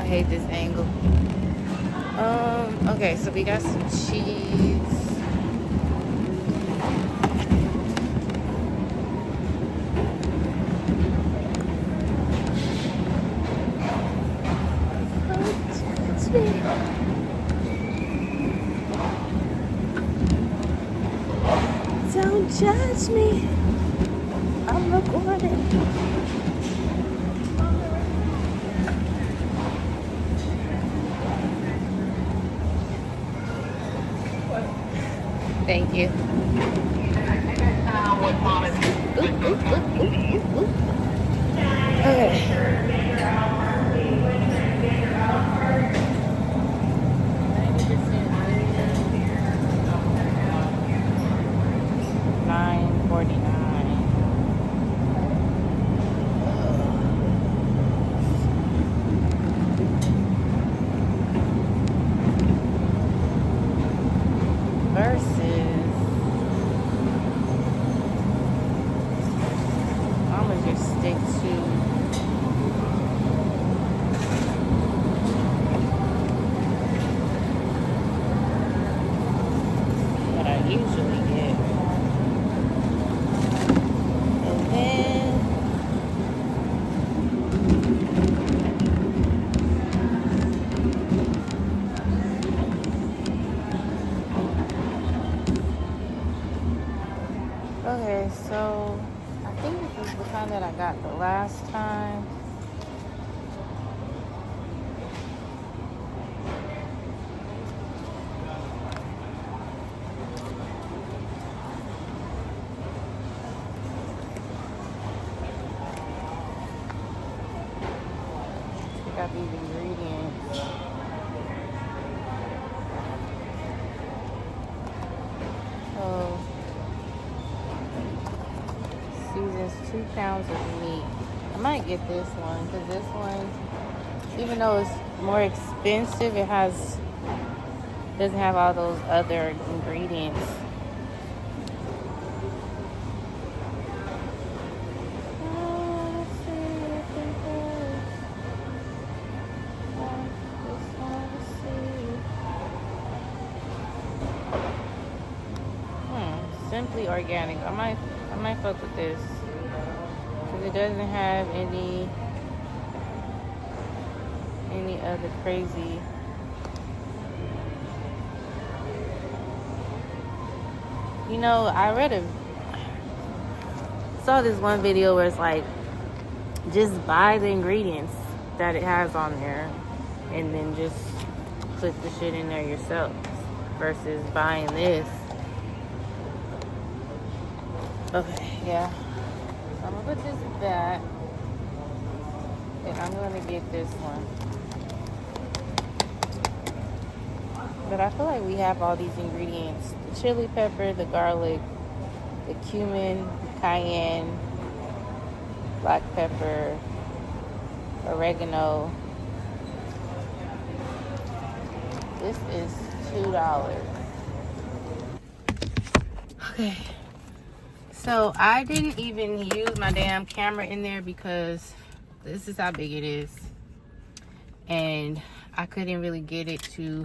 hate this angle. Okay, so we got some cheese. Don't judge me. I'm recording. Thank you. Okay. Okay, so I think this is the kind that I got the last time. We got these ingredients. So seasons 2 pounds of meat. I might get this one because this one, even though it's more expensive, it doesn't have all those other ingredients. Simply organic. I might fuck with this because it doesn't have any other crazy. You know, saw this one video where it's like, just buy the ingredients that it has on there and then just put the shit in there yourself versus buying this. Okay, yeah. So I'm gonna put this back. And I'm gonna get this one. But I feel like we have all these ingredients. The chili pepper, the garlic, the cumin, the cayenne, black pepper, oregano. This is $2. Okay. So I didn't even use my damn camera in there because this is how big it is. And I couldn't really get it to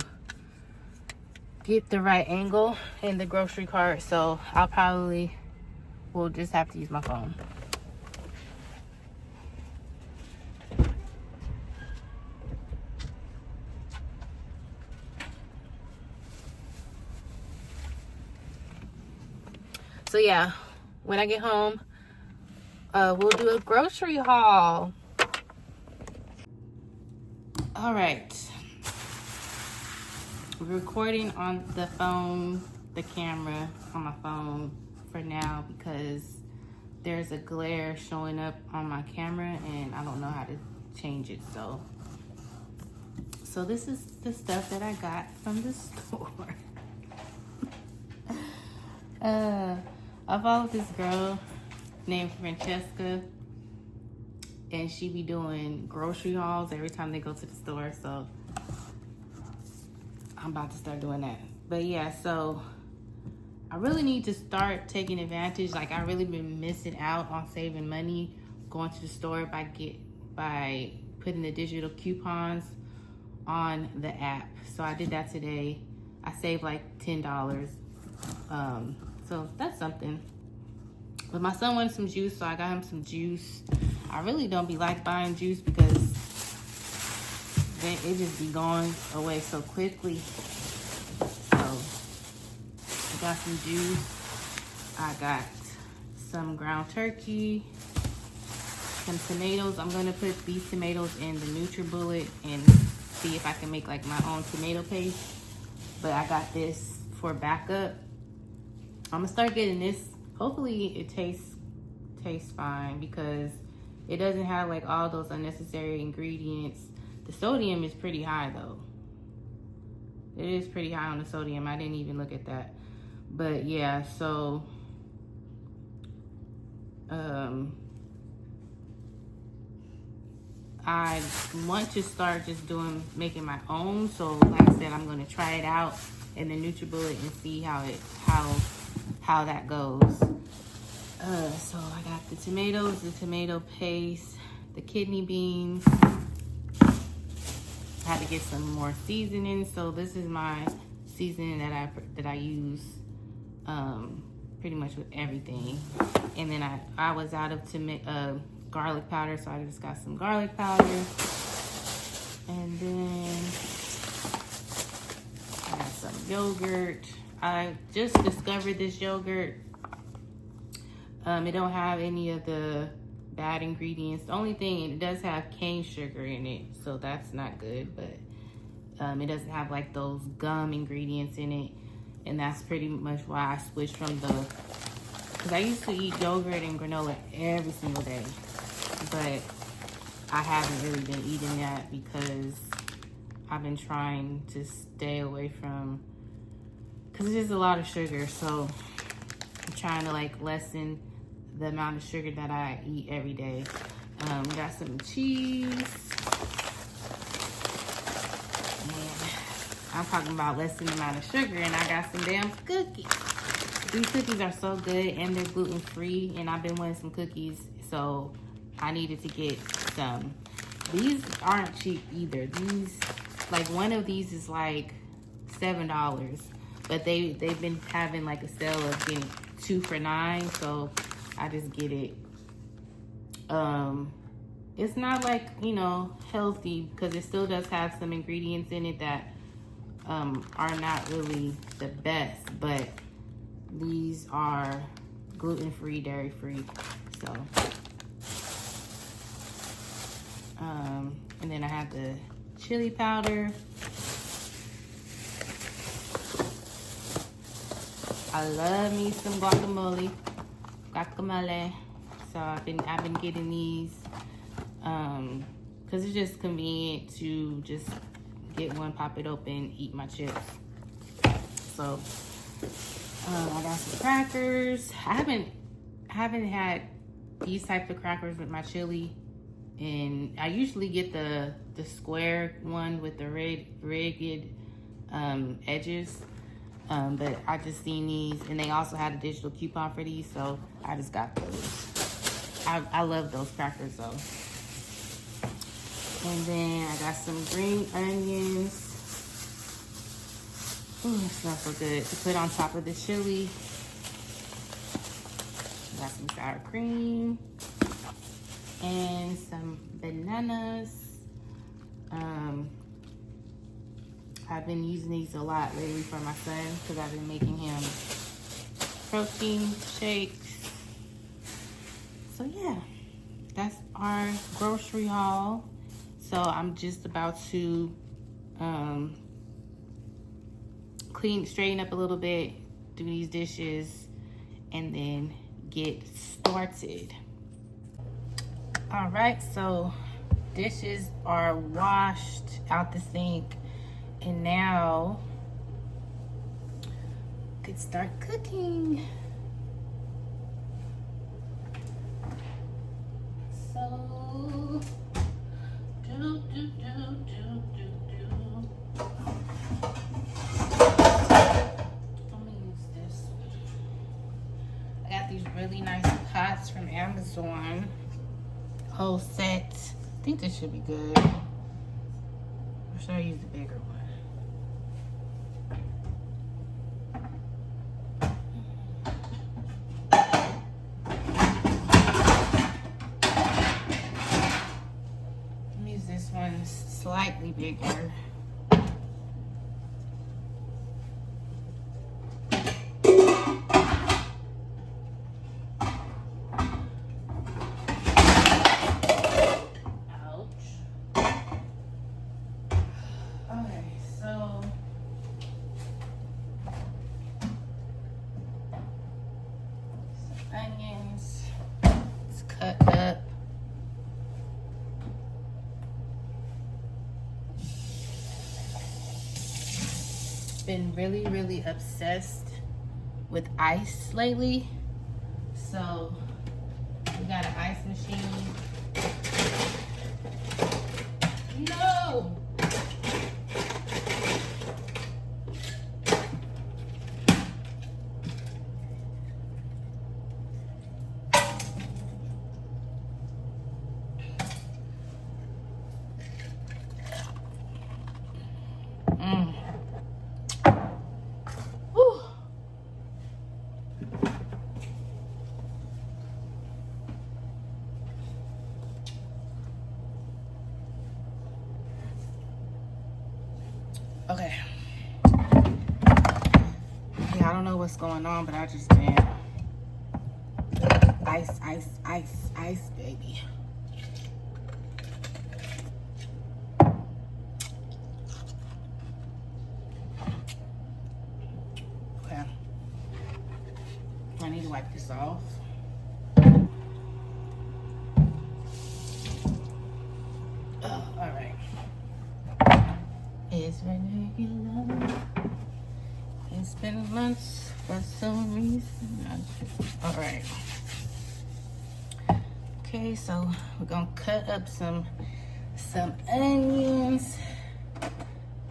get the right angle in the grocery cart. So I'll probably will just have to use my phone. So yeah, when I get home, we'll do a grocery haul. All right. We're recording on the phone, the camera on my phone for now because there's a glare showing up on my camera and I don't know how to change it. So this is the stuff that I got from the store. I followed this girl named Francesca, and she be doing grocery hauls every time they go to the store. So I'm about to start doing that. But yeah, so I really need to start taking advantage. Like, I really been missing out on saving money going to the store by putting the digital coupons on the app. So I did that today. I saved like $10. So that's something. But my son wanted some juice, so I got him some juice. I really don't be like buying juice because then it just be going away so quickly. So I got some juice. I got some ground turkey, some tomatoes. I'm gonna put these tomatoes in the NutriBullet and see if I can make like my own tomato paste. But I got this for backup. I'm gonna start getting this. Hopefully it tastes fine because it doesn't have like all those unnecessary ingredients. The sodium is pretty high though. It is pretty high on the sodium. I didn't even look at that. But yeah, so I want to start just making my own. So like I said, I'm gonna try it out in the NutriBullet and see how that goes. So I got the tomatoes, the tomato paste, the kidney beans. I had to get some more seasoning. So this is my seasoning that I use pretty much with everything. And then I was out of garlic powder, so I just got some garlic powder. And then I got some yogurt. I just discovered this yogurt. It don't have any of the bad ingredients. The only thing, it does have cane sugar in it, so that's not good, but it doesn't have like those gum ingredients in it. And that's pretty much why I switched from because I used to eat yogurt and granola every single day, but I haven't really been eating that because I've been trying to stay away from, because it's just a lot of sugar. So I'm trying to like lessen the amount of sugar that I eat every day. Got some cheese. And I'm talking about lessen the amount of sugar, and I got some damn cookies. These cookies are so good and they're gluten-free, and I've been wanting some cookies, so I needed to get some. These aren't cheap either. These, like one of these is like $7, but they've been having like a sale of getting 2 for $9, so I just get it. It's not like, you know, healthy, because it still does have some ingredients in it that are not really the best, but these are gluten-free, dairy-free. So and then I have the chili powder. I love me some guacamole. So I've been getting these because it's just convenient to just get one, pop it open, eat my chips. So I got some crackers. I haven't had these types of crackers with my chili, and I usually get the square one with the ragged edges. But I just seen these, and they also had a digital coupon for these, so I just got those. I love those crackers though. And then I got some green onions. Ooh, it smells so good, to put on top of the chili. Got some sour cream and some bananas. I've been using these a lot lately for my son because I've been making him protein shakes. So yeah, that's our grocery haul. So I'm just about to straighten up a little bit, do these dishes, and then get started. All right, so dishes are washed out the sink, and now could start cooking. So let me use this. I got these really nice pots from Amazon, whole set. I think this should be good. Or should should I use the bigger one? Use this one slightly bigger. Onions, it's cut up. Been really obsessed with ice lately, so we got an ice machine. No! Okay. Yeah, I don't know what's going on, but I just been ice, baby. Okay. I need to wipe this off. Oh, all right. It's regular. It's been months for some reason. All right. Okay, so we're gonna cut up some onions.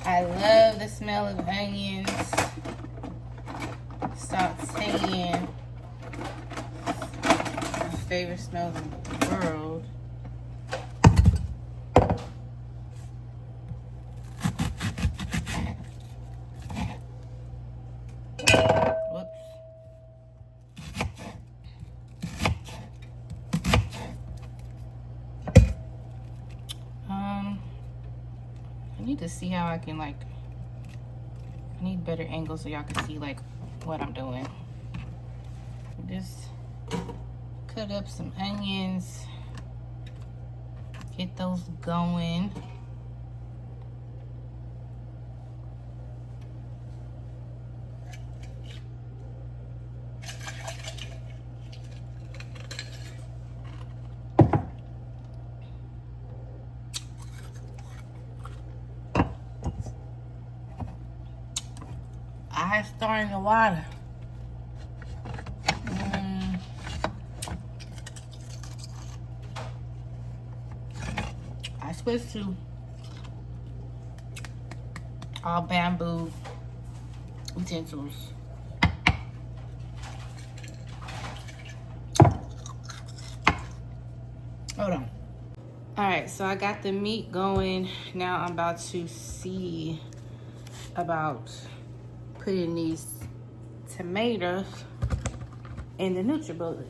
I love the smell of onions. Sauteing. My favorite smell in the world. I need to see how I can, like, I need better angles so y'all can see, like, what I'm doing. Just cut up some onions, get those going. I starting the water. I switched to all bamboo utensils. Hold on. All right, so I got the meat going. Now I'm about to see about putting these tomatoes in the NutriBullet.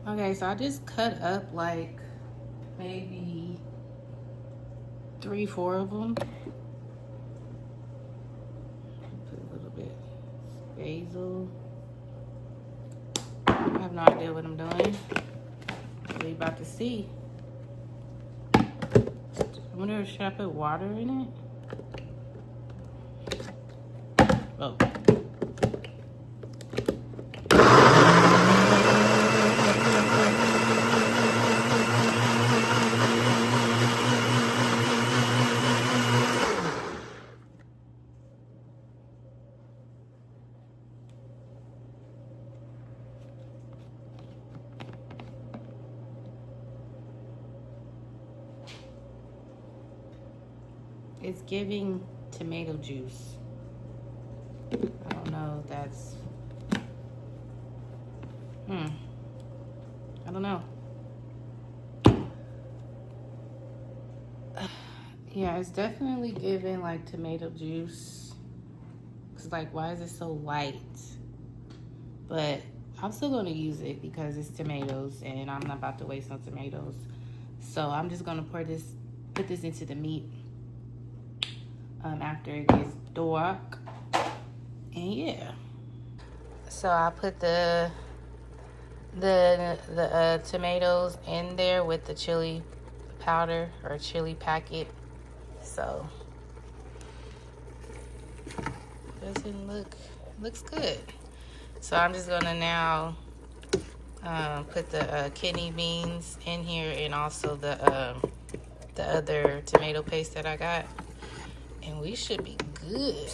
Okay, so I just cut up like maybe 3-4 of them. Put a little bit of basil. I have no idea what I'm doing. We're about to see. I wonder, should I put water in it? Oh. It's giving tomato juice. I don't know that's, I don't know. Yeah, it's definitely giving like tomato juice. It's like, why is it so white? But I'm still going to use it because it's tomatoes and I'm not about to waste no tomatoes. So I'm just going to put this into the meat after it gets dark. And yeah. So I put the tomatoes in there with the chili powder or chili packet. So doesn't looks good. So I'm just gonna now put the kidney beans in here and also the other tomato paste that I got, and we should be good.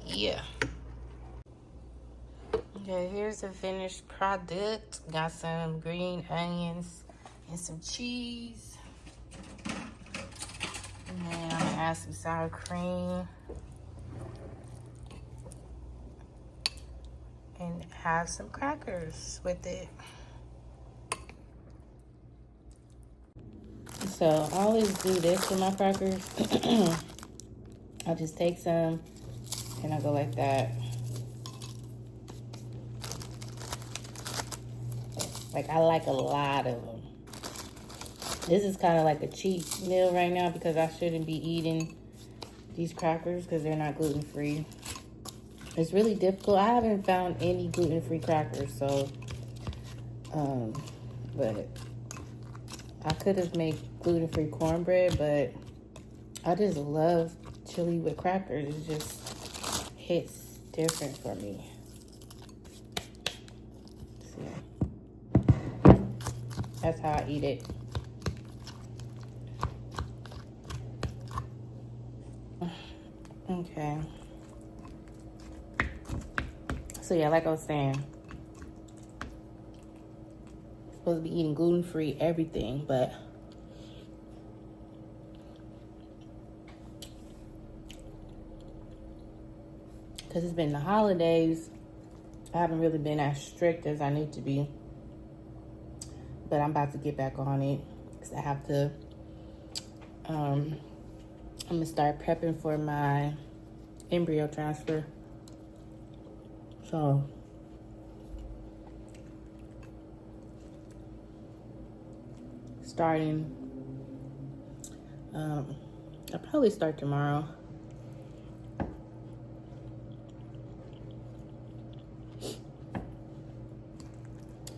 Yeah. Okay, here's the finished product. Got some green onions and some cheese. And then I'm gonna add some sour cream. And have some crackers with it. So I always do this with my crackers. I'll just take some and I go like that. Like, I like a lot of them. This is kind of like a cheat meal right now because I shouldn't be eating these crackers because they're not gluten-free. It's really difficult. I haven't found any gluten-free crackers, so, but I could have made gluten-free cornbread, but I just love chili with crackers. It just hits different for me. See, that's how I eat it. Okay. So yeah, like I was saying, I'm supposed to be eating gluten-free everything, but because it's been the holidays, I haven't really been as strict as I need to be. But I'm about to get back on it because I have to, I'm gonna start prepping for my embryo transfer. So starting, I'll probably start tomorrow.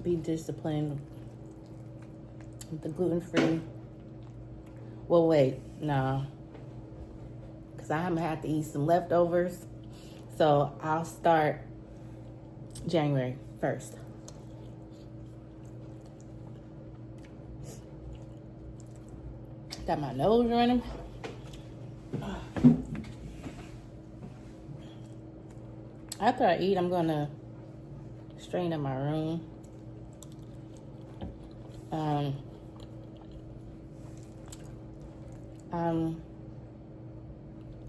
Be disciplined with the gluten-free. Well, wait, no. Because I'm going to have to eat some leftovers. So I'll start January 1st. Got my nose running. After I eat, I'm going to straighten up my room.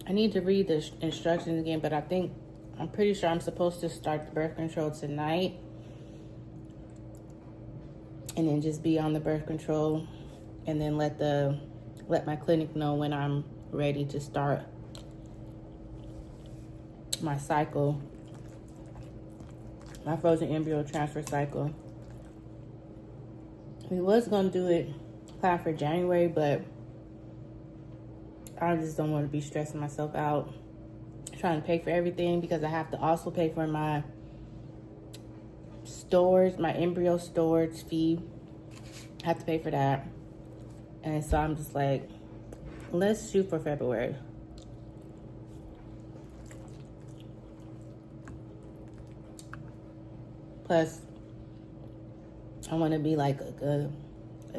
I need to read the instructions again, but I'm pretty sure I'm supposed to start the birth control tonight and then just be on the birth control and then let my clinic know when I'm ready to start my cycle, my frozen embryo transfer cycle. We was gonna do it plan for January, but I just don't want to be stressing myself out trying to pay for everything because I have to also pay for my storage, my embryo storage fee. I have to pay for that. And so I'm just like, let's shoot for February. Plus, I want to be like a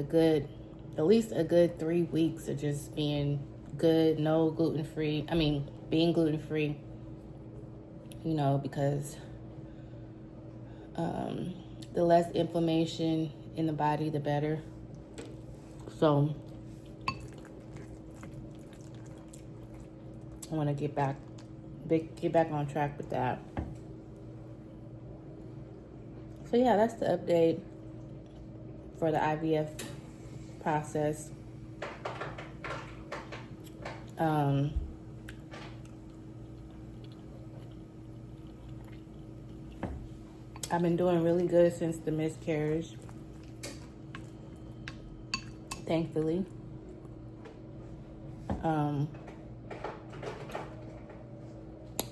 good, at least a good 3 weeks of just being good, no gluten-free. I mean, being gluten-free, you know, because the less inflammation in the body, the better. So I want to get back on track with that. So yeah, that's the update for the IVF process. I've been doing really good since the miscarriage, thankfully.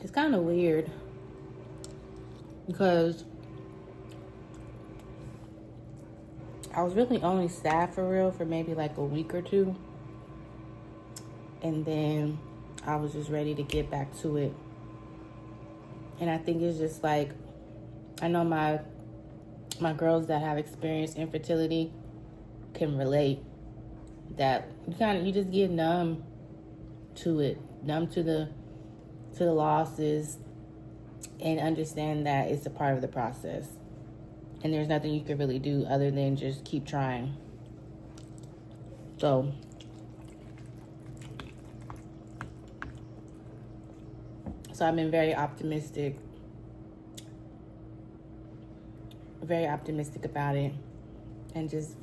It's kind of weird because I was really only sad for real for maybe like a week or two. And then I was just ready to get back to it. And I think it's just like, I know my girls that have experienced infertility can relate, that you just get numb to it, numb to the losses, and understand that it's a part of the process. And there's nothing you can really do other than just keep trying. So I've been very optimistic about it, and just,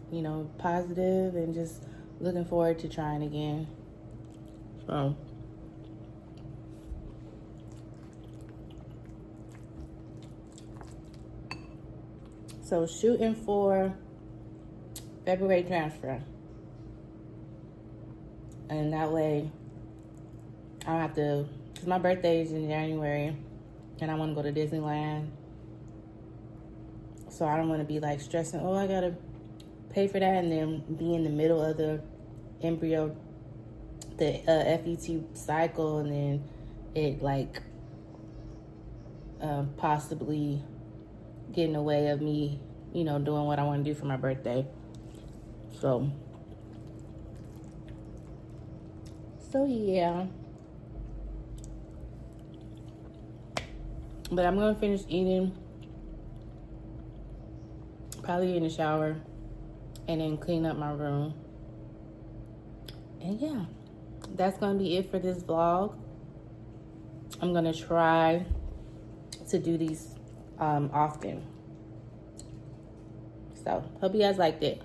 positive, and just looking forward to trying again. So shooting for February transfer. And that way I don't have to, because my birthday is in January and I want to go to Disneyland. So I don't want to be like stressing, oh, I got to pay for that, and then be in the middle of the embryo, the FET cycle, and then it like possibly get in the way of me, doing what I want to do for my birthday. So yeah. But I'm going to finish eating, probably in the shower, and then clean up my room. And yeah, that's going to be it for this vlog. I'm going to try to do these often. So hope you guys liked it.